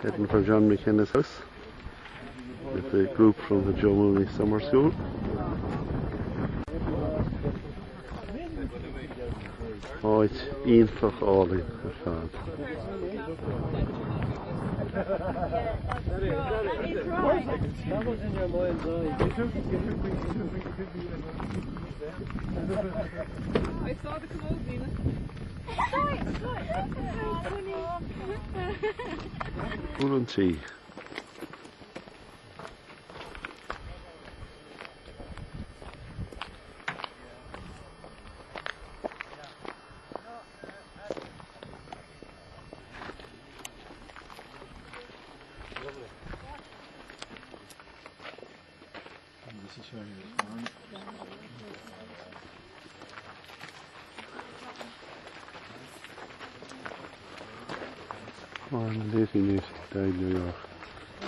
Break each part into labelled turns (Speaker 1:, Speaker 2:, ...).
Speaker 1: Heading for John McKenna's house with the group from the Joe Mooney Summer School. Oh, it's einfach Ollie, the fan.
Speaker 2: I saw the commode, Nina.
Speaker 1: Wouldn't she?
Speaker 3: This is where he was born.
Speaker 1: Born in 1880, died in New York,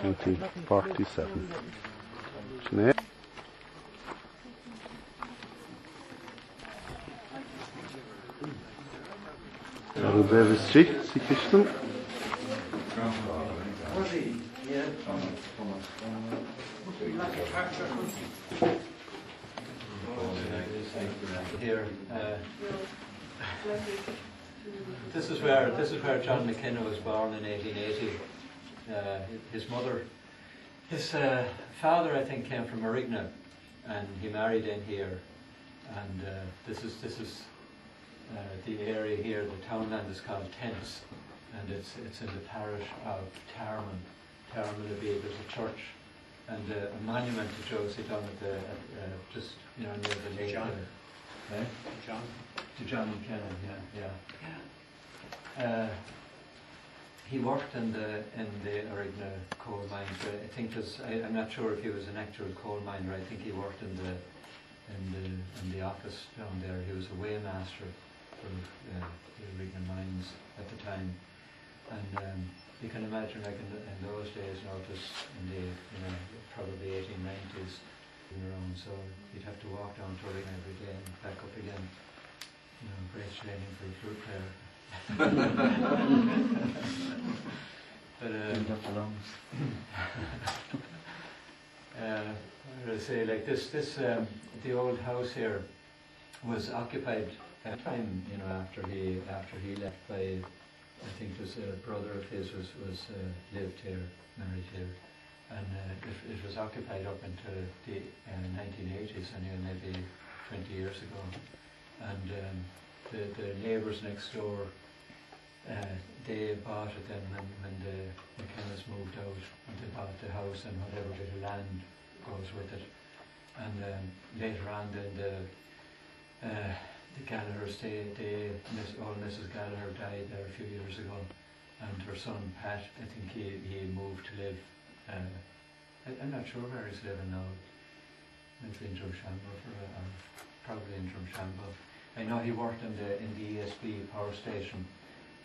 Speaker 1: 1947. Sinead? Carol Davis Street, see Kirsten?
Speaker 3: Here, this is where John McKenna was born in 1880. His father, I think, came from Arigna, and he married in here. And this is the area here. The townland is called Tents, and it's in the parish of Tarman. There's a church and a monument to Josie down at the just near the lake.
Speaker 4: John.
Speaker 3: Eh?
Speaker 4: John.
Speaker 3: To John McKenna, yeah. He worked in the Arigna coal mines. I think I'm not sure if he was an actual coal miner. I think he worked in the office down there. He was a weighmaster for the Arigna mines at the time, and you can imagine, like in those days, just in the probably 1890s around. So you'd have to walk down to Arigna every day and back up again. Great training for a flute player. But what did I say? Like this, the old house here was occupied at the time. After he left by, I think it was a brother of his was lived here, married here, and it was occupied up into the 1980s, anyway, maybe 20 years ago. And the neighbours next door, they bought it then when the McKenna's moved out, and they bought the house and whatever bit of land goes with it. And later on, then the Gallaghers, old Mrs. Gallagher died there a few years ago, and her son Pat, I think he moved to live. I'm not sure where he's living now. Maybe in Drumshanbo probably in Drumshanbo. I know he worked in the ESB power station,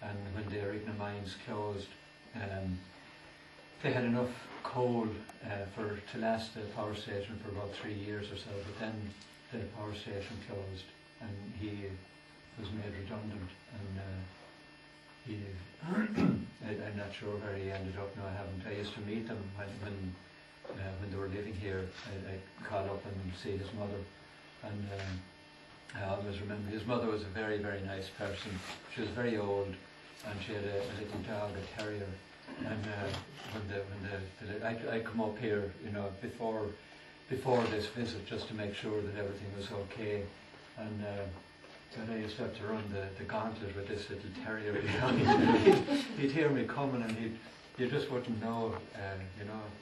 Speaker 3: and when the Arigna mines closed, they had enough coal to last the power station for about 3 years or so. But then the power station closed, and he was made redundant. And I'm not sure where he ended up. No, I haven't. I used to meet them when they were living here. I called up and see his mother, and I always remember his mother was a very, very nice person. She was very old, and she had a little dog, a terrier. And I come up here, before this visit, just to make sure that everything was okay. And I used to have to run the gauntlet with this little terrier. He'd hear me coming, and you just wouldn't know,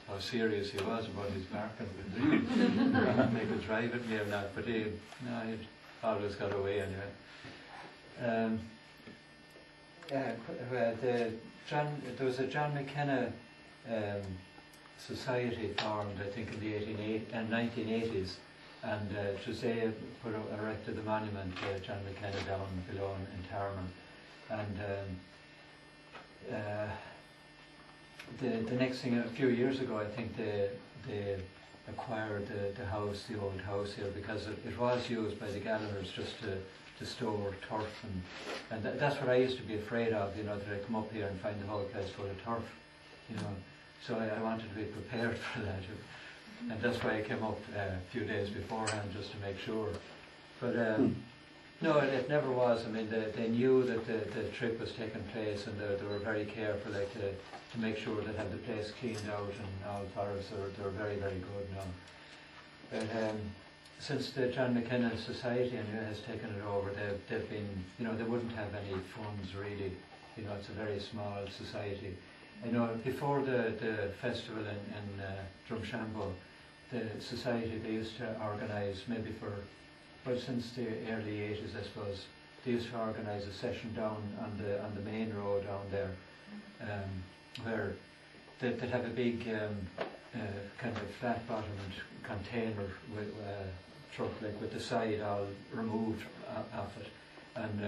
Speaker 3: how serious he was about his barking. Whether he could drive at me or not, but he always got away anyway. There was a John McKenna society formed, I think, in the 1980s, and Jose erected the monument to John McKenna down below in Tarman. And the next thing, a few years ago, I think they acquired the house, the old house here, because it was used by the Gallaghers just to to store turf, and that's what I used to be afraid of, you know, that I'd come up here and find the whole place full of turf, you know. So I wanted to be prepared for that, and that's why I came up a few days beforehand just to make sure. But no, it never was. I mean, they knew that the trip was taking place, and they were very careful, like to make sure they had the place cleaned out and all for us. They were very, very good now. But since the John McKenna Society has taken it over, they've been, you know, they wouldn't have any funds really. You know, it's a very small society. You know, before the festival in Drumshanbo, the society, they used to organise maybe for, well, since the early 80s, I suppose, they used to organise a session down on the main road down there, where they'd have a big kind of flat-bottomed container with truck, like with the side all removed off it, and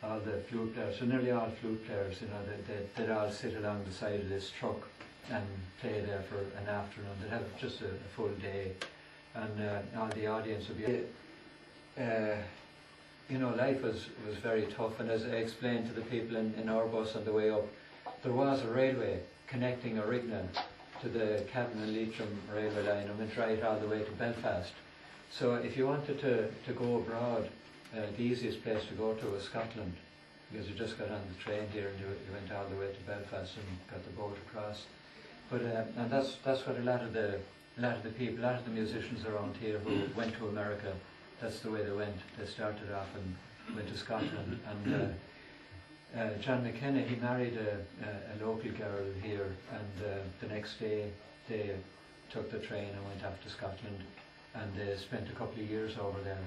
Speaker 3: all the flute players, so nearly all flute players, you know, they'd all sit along the side of this truck and play there for an afternoon. They'd have just a full day, and all the audience would be. You know, life was very tough, and as I explained to the people in our bus on the way up, there was a railway connecting Orignan to the Cavan and Leitrim railway line, and went right all the way to Belfast. So if you wanted to go abroad, the easiest place to go to was Scotland, because you just got on the train here and you went all the way to Belfast and got the boat across. But and that's what a lot of the people, a lot of the musicians around here who went to America, that's the way they went. They started off and went to Scotland. And John McKenna, he married a local girl here, and the next day they took the train and went off to Scotland, and they spent a couple of years over there.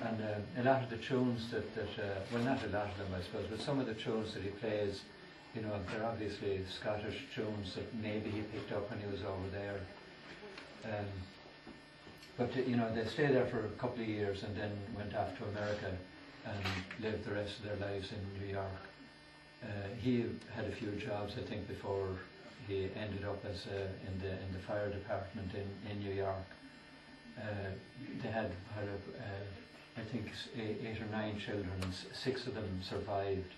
Speaker 3: And a lot of the tunes that well, not a lot of them, I suppose, but some of the tunes that he plays, you know, they're obviously Scottish tunes that maybe he picked up when he was over there. But you know, they stayed there for a couple of years and then went off to America and lived the rest of their lives in New York. He had a few jobs, I think, before he ended up as in the fire department in New York. They had I think 8 or 9 children, and 6 of them survived.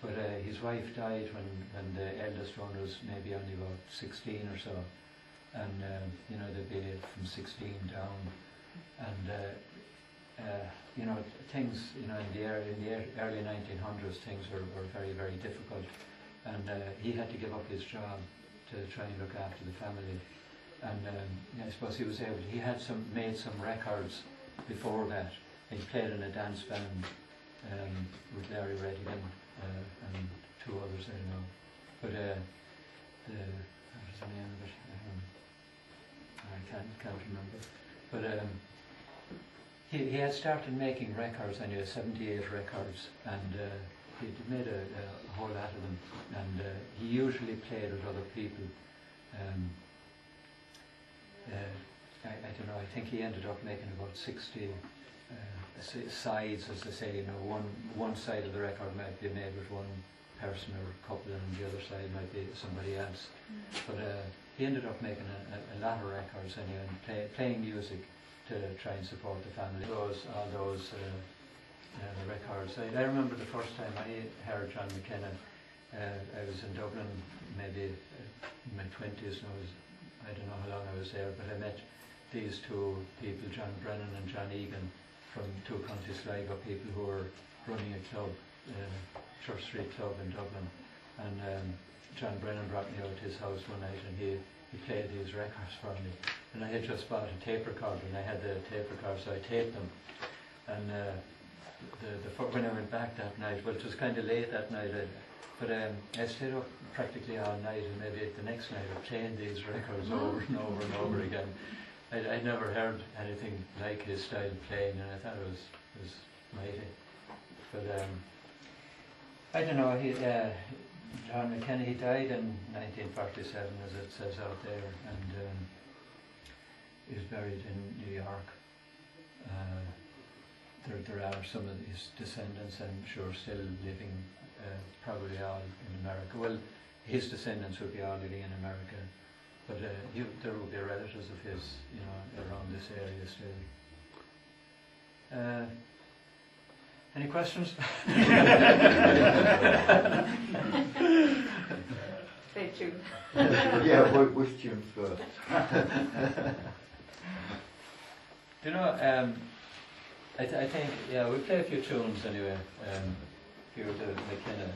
Speaker 3: But his wife died when the eldest one was maybe only about 16 or so, and you know, they'd be from 16 down, and you know, things, you know, in the early 1900s, things were very, very difficult, and he had to give up his job to try and look after the family. And I suppose he had made some records before that. He played in a dance band with Larry Redigan and 2 others, I don't know. But what was the name of it? I can't remember. But he had started making records, and he had 78 records, and he made a whole lot of them. And he usually played with other people. I don't know, I think he ended up making about 60 sides, as they say, you know, one side of the record might be made with one person or couple, and the other side might be somebody else. But he ended up making a lot of records anyway, and playing music to try and support the family. All those records. I remember the first time I heard John McKenna, I was in Dublin, maybe in my 20s, and I don't know how long I was there, but I met these 2 people, John Brennan and John Egan, from 2 counties Sligo, people who were running a club, Church Street Club in Dublin. And John Brennan brought me out to his house one night, and he played these records for me. And I had just bought a tape recorder, and I had the tape recorder, so I taped them. And when I went back that night, well, it was kind of late that night, but I stayed up practically all night, and maybe the next night I played these records over and over and over again. I'd never heard anything like his style of playing, and I thought it was mighty. But I don't know, John McKenna, he died in 1947, as it says out there, and he was buried in New York. There are some of his descendants, I'm sure, still living, probably all in America. Well, his descendants would be all living in America, but there will be relatives of his, you know, around this area still. Any questions?
Speaker 2: Stay tuned.
Speaker 4: Yeah, which tune first?
Speaker 3: You know, I think, yeah, we play a few tunes anyway, here with the McKenna.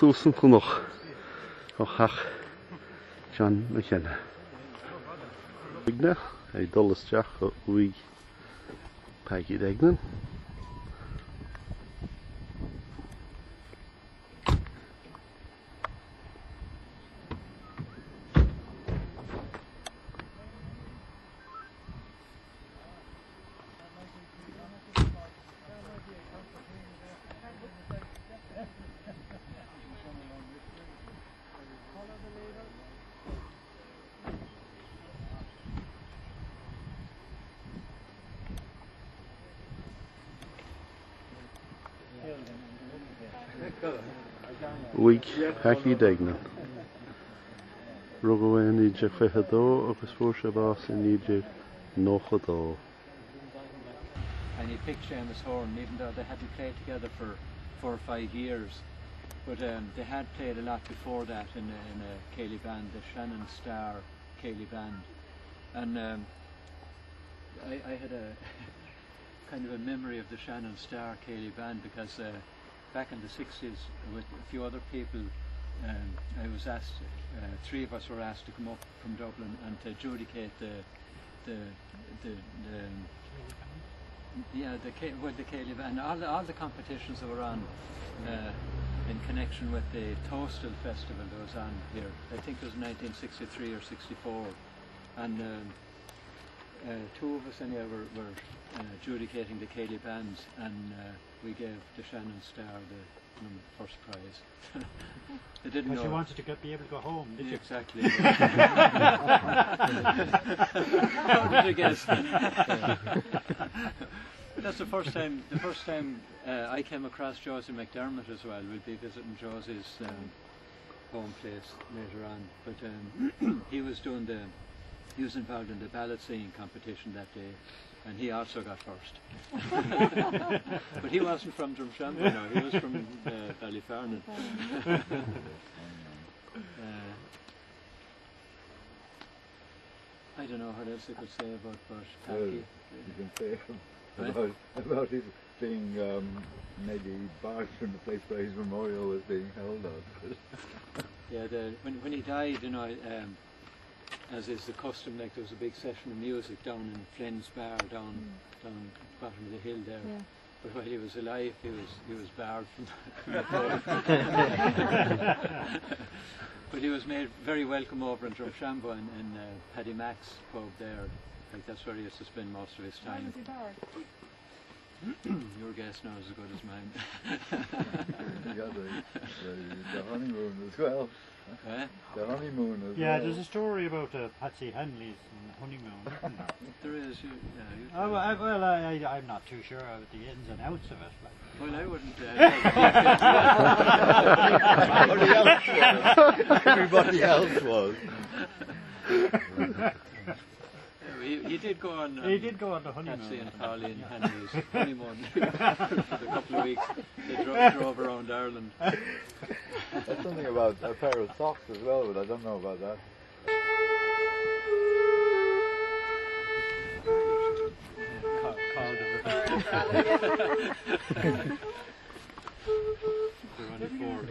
Speaker 1: Susan Kunoch, Hach, John McKenna. Igna, a dullest jack, we Peggy Degnan. Week Peggy Degnan. Rugaway ní de fechadó agus fór bás in ní nóchadó.
Speaker 3: And he picked Seamus Horn, even though they hadn't played together for 4 or 5 years. But they had played a lot before that in a Cayley band, the Shannon Star Cayley band. And I had a kind of a memory of the Shannon Star Cayley band because back in the 60s with a few other people, I was asked, 3 of us were asked to come up from Dublin and to adjudicate the Cayley band, all the competitions that were on in connection with the Toastal Festival that was on here. I think it was 1963 or 64, and 2 of us anyway were adjudicating the Cayley bands, and we gave the Shannon Star the first prize. They didn't know.
Speaker 5: Because you wanted to be able to go home, did you?
Speaker 3: Exactly. How did you guess? That's the first time. The first time I came across Josie McDermott as well. We'll be visiting Josie's home place later on. But he was involved in the ballad singing competition that day, and he also got first. But he wasn't from Drumshanbo, no, he was from Ballyfernan. I don't know what else I could say about Paddy.
Speaker 4: You can say about his being maybe barred from the place where his memorial was being held on.
Speaker 3: Yeah, when he died, you know, as is the custom, like there was a big session of music down in Flynn's Bar, down the bottom of the hill there. Yeah. But while he was alive, he was barred from the pub. But he was made very welcome over in Drumshanbo in Paddy Mack's pub there. Like that's where he used to spend most of his time.
Speaker 2: Why was he barred?
Speaker 3: Your guess now is as good as mine.
Speaker 4: You got the honeymoon as well. The honeymoon as well.
Speaker 5: Yeah, there's a story about Patsy Henley's honeymoon, isn't there?
Speaker 3: There is.
Speaker 5: I'm not too sure of the ins and outs of it. Like.
Speaker 3: Well, I wouldn't.
Speaker 4: Everybody else was.
Speaker 3: He did go on.
Speaker 5: He did go on the honeymoon.
Speaker 3: Patsy and Pauline Henry's honeymoon for a couple of weeks. They drove around Ireland.
Speaker 4: That's something about a pair of socks as well, but I don't know about that.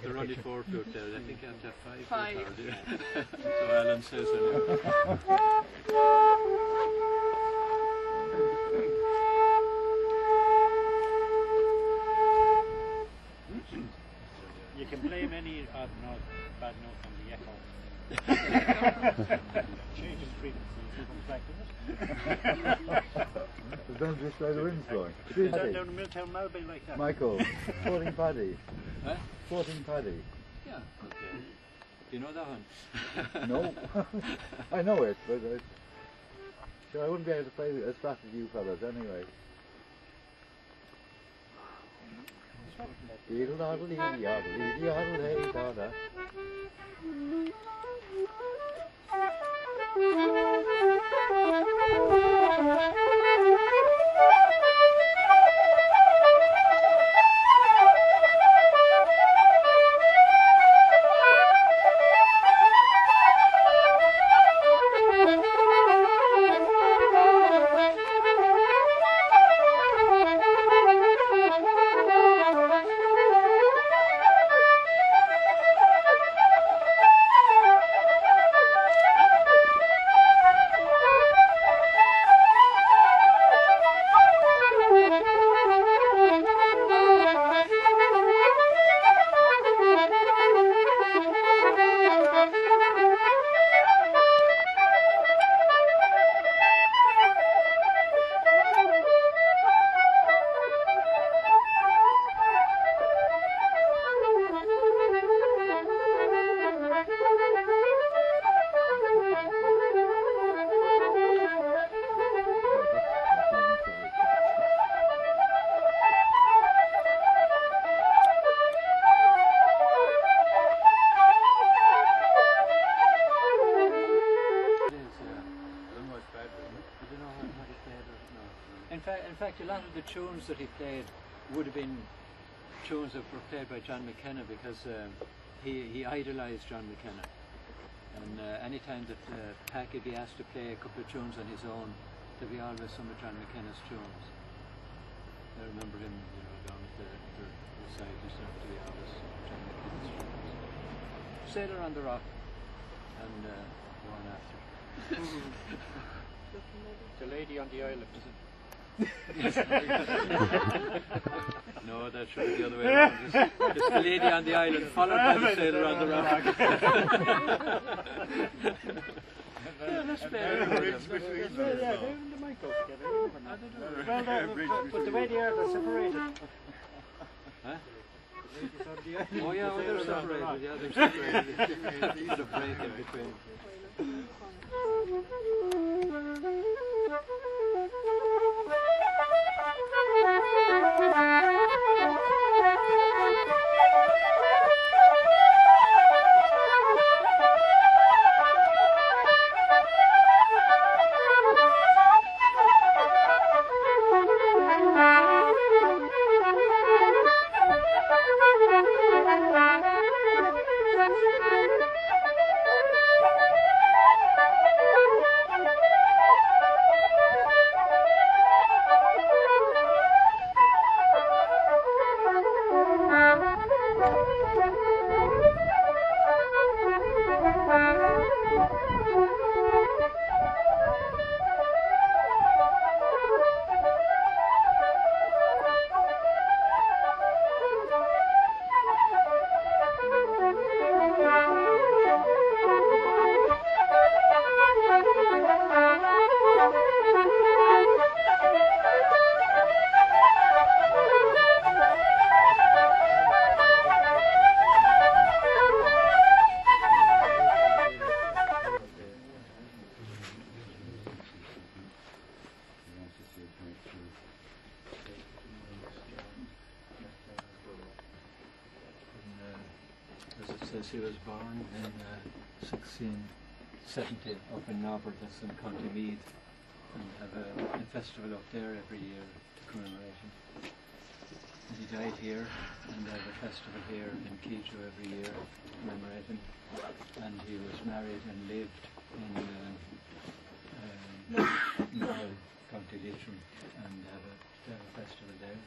Speaker 3: They're only 4 foot there. I think you have to have 5
Speaker 2: 5.
Speaker 3: Foot. So Alan says it.
Speaker 5: You can blame any bad note on the echo. Changes frequency.
Speaker 4: Don't just say the wind's blowing.
Speaker 5: Down the Milltown Malbay like that.
Speaker 4: Michael, 14 Paddy.
Speaker 3: Huh?
Speaker 4: 14 Paddy.
Speaker 3: Yeah. Okay. Do you know that one?
Speaker 4: No. I know it, but sure, I wouldn't be able to play it as fast as you fellas anyway. Diddle daddle dee yaddle dee yaddle hey da
Speaker 3: the tunes that he played would have been tunes that were played by John McKenna, because he idolised John McKenna. And any time that Pack would be asked to play a couple of tunes on his own, there'd be always some of John McKenna's tunes. I remember him, you know, down at the side, he started to be always John McKenna's tunes. Sailor on the Rock, and one after.
Speaker 5: The Lady on the Island.
Speaker 3: No, that should be the other way around. It's the Lady on the Island, followed by the Sailor on the Rock. Yeah, let's play it for them.
Speaker 5: But the way they are, they're separated.
Speaker 3: Huh? Oh yeah, well, they're separated. Yeah, they're separated. There's a break in between. He was born in 1670 up in Norbert, in County Meath, and have a festival up there every year to commemorate him. And he died here, and they have a festival here in Keejo every year to commemorate him. And he was married and lived in County Leitrim, and they have a festival there.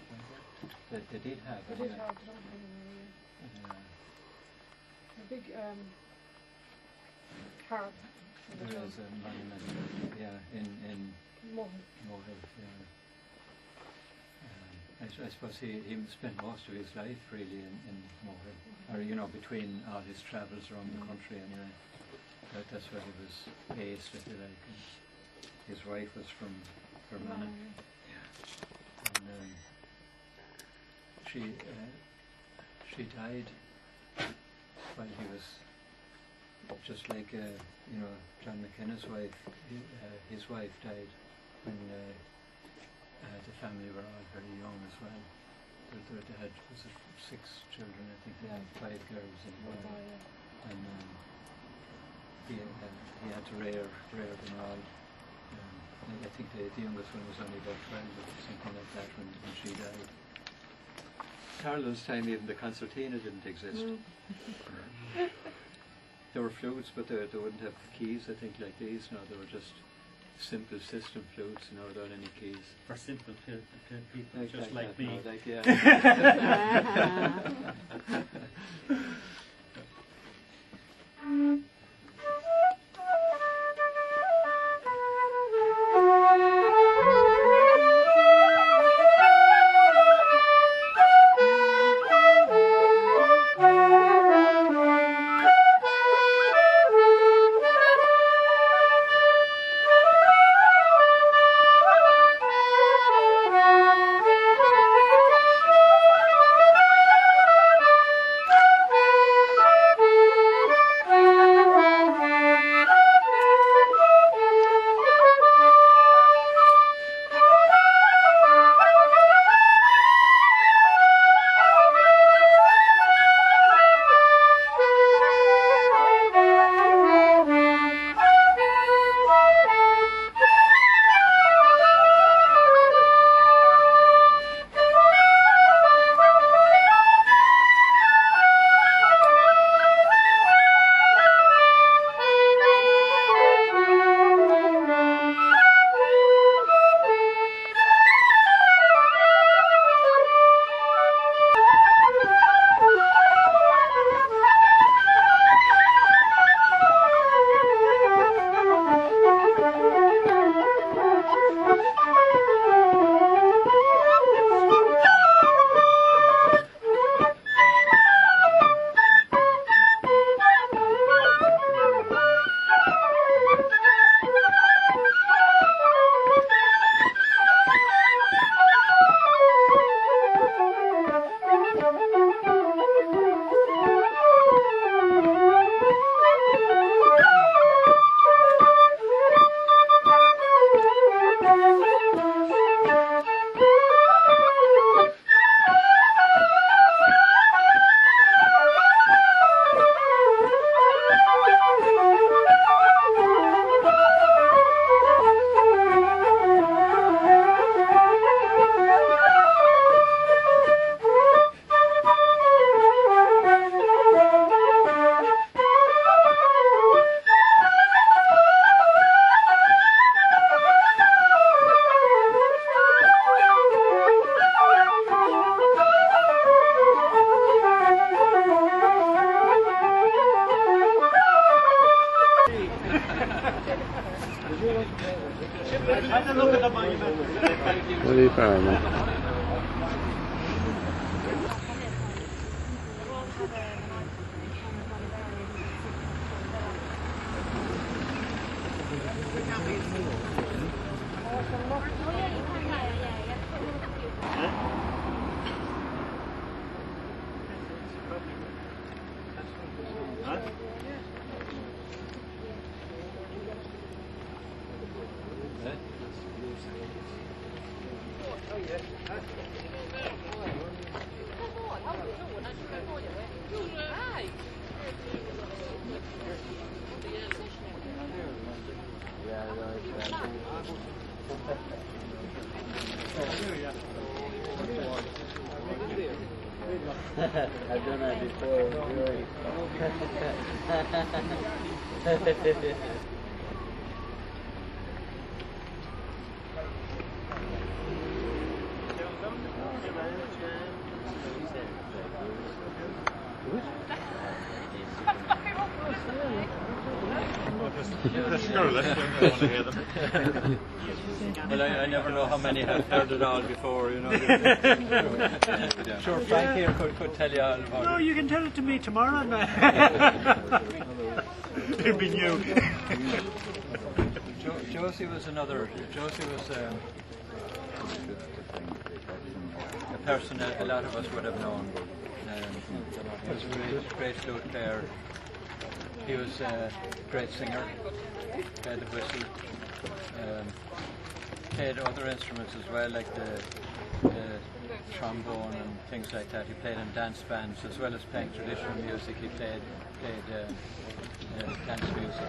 Speaker 3: They did have it.
Speaker 2: A big carrot.
Speaker 3: There is a monument, yeah, in Mohill, yeah. I suppose he spent most of his life really in Mohill, or you know, between all his travels around the country anyway. That's where he was based, if you like. And his wife was from Fermanagh. And she died while he was just like you know, John McKenna's wife. His wife died when the family were all very young as well. They had 6 children, I think. They had 5 girls and one boy. And he had to rear them all. I think the youngest one was only about 12 or something like that when she died. Carlo's time, even the concertina didn't exist. There were flutes, but they wouldn't have keys, I think, like these. No, they were just simple system flutes, you know, without any keys.
Speaker 5: For simple people, just like me.
Speaker 3: No, like, yeah.
Speaker 5: Have a look at the monument.
Speaker 1: Very farming.
Speaker 3: I've done that before.
Speaker 5: Just go, let's don't want to hear them.
Speaker 3: Well, I never know how many have heard it all before, you know. Sure, Frank here could tell you all about
Speaker 5: No,
Speaker 3: it.
Speaker 5: you can tell it to me tomorrow. It'll be new.
Speaker 3: Josie was another. Josie was a person that a lot of us would have known. He was a great flute player. He was a great singer. Played the whistle. Played other instruments as well, like the trombone and things like that. He played in dance bands as well as playing traditional music. He played dance music.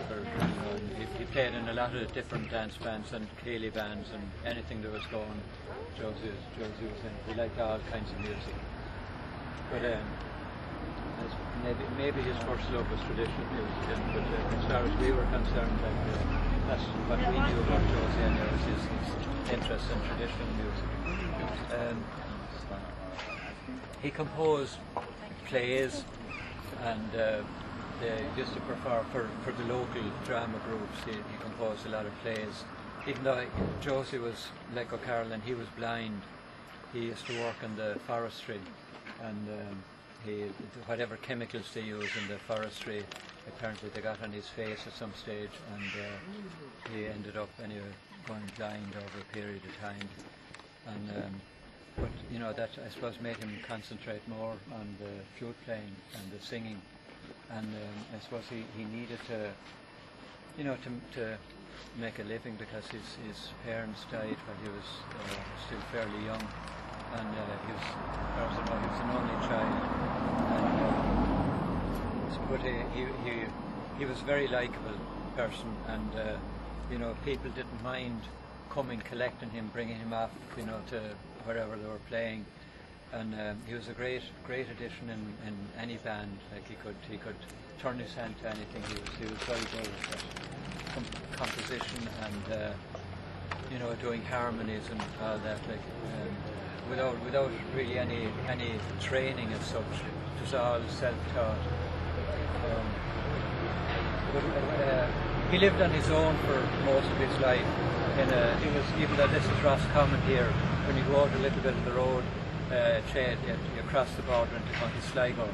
Speaker 3: He played in a lot of different dance bands and Cayley bands and anything that was going. Josie was in. He liked all kinds of music. But maybe his first love was traditional music. But as far as we were concerned, that's what we knew about Josie anyway, was his interest in traditional music. He composed plays and they used to perform for the local drama groups. He composed a lot of plays. Even though Josie was like O'Carolan, he was blind. He used to work in the forestry, and whatever chemicals they use in the forestry, apparently they got on his face at some stage, and he ended up anyway going blind over a period of time. And but you know, that I suppose made him concentrate more on the flute playing and the singing, and I suppose he needed to, you know, to make a living, because his parents died when he was still fairly young, and he was an only child, but he was a very likeable person, and you know, people didn't mind coming, collecting him, bringing him off, you know, to wherever they were playing, and he was a great addition in any band. Like he could turn his hand to anything. He was very good at composition and you know, doing harmonies and all that, like without really any training as such. It was all self-taught. He lived on his own for most of his life. Even though this is Roscommon here, when you go out a little bit of the road, you cross the border into County Sligo,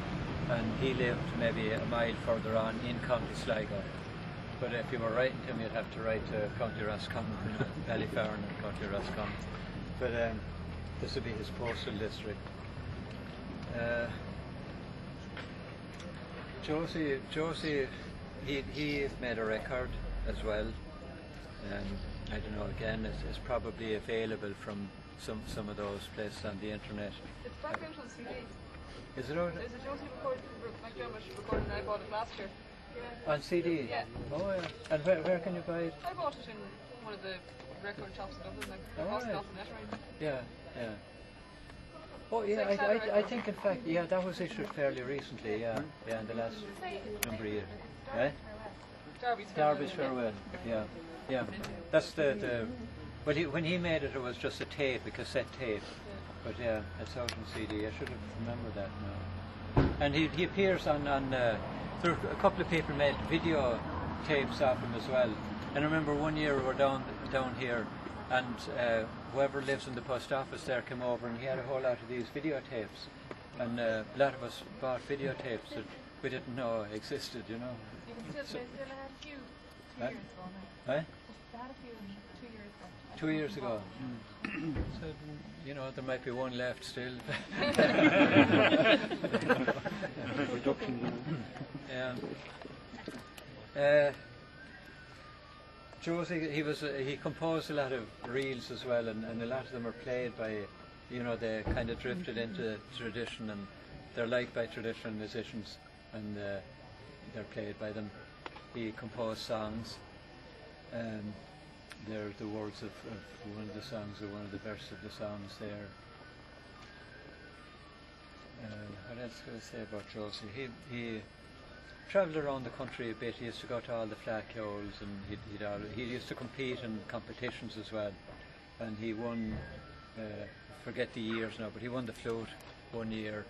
Speaker 3: and he lived maybe a mile further on in County Sligo. But if you were writing to him, you'd have to write to County Roscommon, Ballyfarren and County Roscommon. But this would be his postal district. Josie, he made a record as well. I don't know, again, it's probably available from some of those places on the internet.
Speaker 2: It's back out on CD.
Speaker 3: Is it out?
Speaker 2: There's a Josie recording I bought it last year. Yeah.
Speaker 3: On CD?
Speaker 2: Yeah.
Speaker 3: Oh yeah. And where can you buy it?
Speaker 2: I bought it in one of the record shops in Dublin, like across the net, right?
Speaker 3: Yeah. Oh yeah, I think in fact, yeah, that was issued fairly recently, yeah, in the last number of years. Eh? Darby's Farewell, yeah. That's the when he made it, it was just a tape, a cassette tape. But yeah, it's out on CD. I should have remembered that now. And he appears on there are a couple of people made video tapes of him as well. And I remember one year we were down here And whoever lives in the post office there came over, and he had a whole lot of these videotapes. And a lot of us bought videotapes that we didn't know existed, you know.
Speaker 2: You can still, they still had a few 2
Speaker 3: Huh?
Speaker 2: years ago now.
Speaker 3: Eh?
Speaker 2: They had a few 2 years ago.
Speaker 3: 2 years ago. So, you know, there might be one left still. Josie, he composed a lot of reels as well, and a lot of them are played by, you know, they kind of drifted into tradition, and they're liked by traditional musicians, and they're played by them. He composed songs. They're the words of one of the songs, or one of the verses of the songs there. What else can I say about Josie? He travelled around the country a bit. He used to go to all the flackyolds, and he used to compete in competitions as well. And he won, forget the years now, but he won the flute 1 year.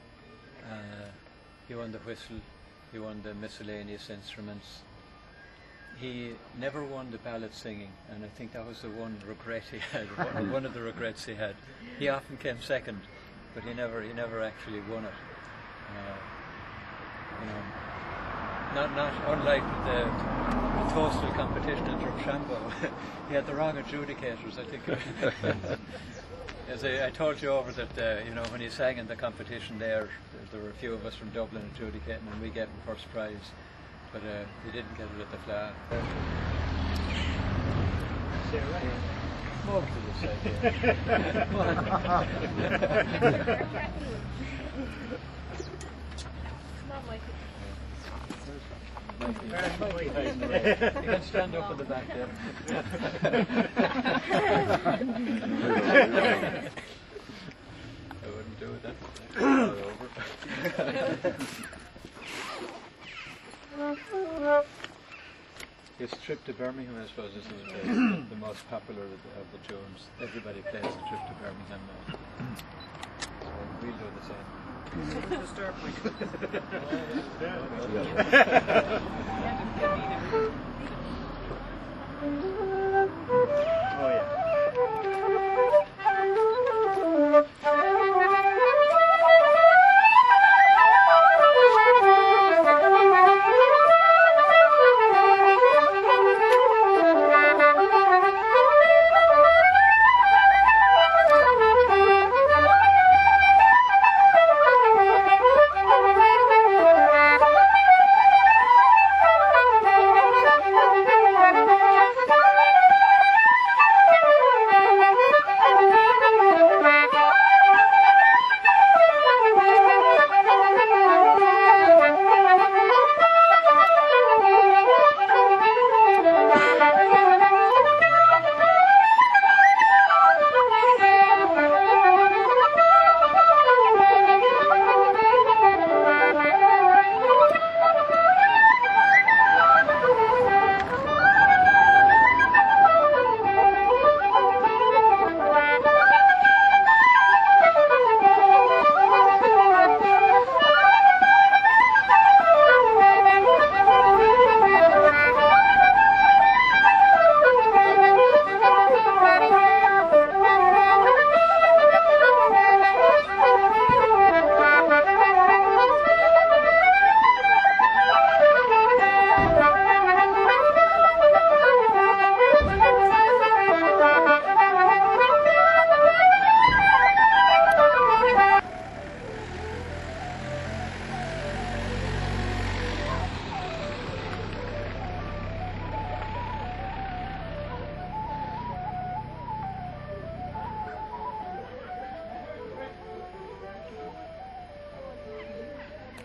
Speaker 3: He won the whistle. He won the miscellaneous instruments. He never won the ballad singing, and I think that was the one regret he had. One of the regrets he had. He often came second, but he never actually won it. You know, not unlike the Toastal competition in Drumshanbo. He had the wrong adjudicators, I think. As I told you over that, you know, when he sang in the competition there were a few of us from Dublin adjudicating, and we gave him first prize. But he didn't get it at the flat. More to the side here. You can stand up in the back there. I wouldn't do it. That's all over. His trip to Birmingham, I suppose, is the most popular of the tunes. Everybody plays the trip to Birmingham now. So we'll do the same.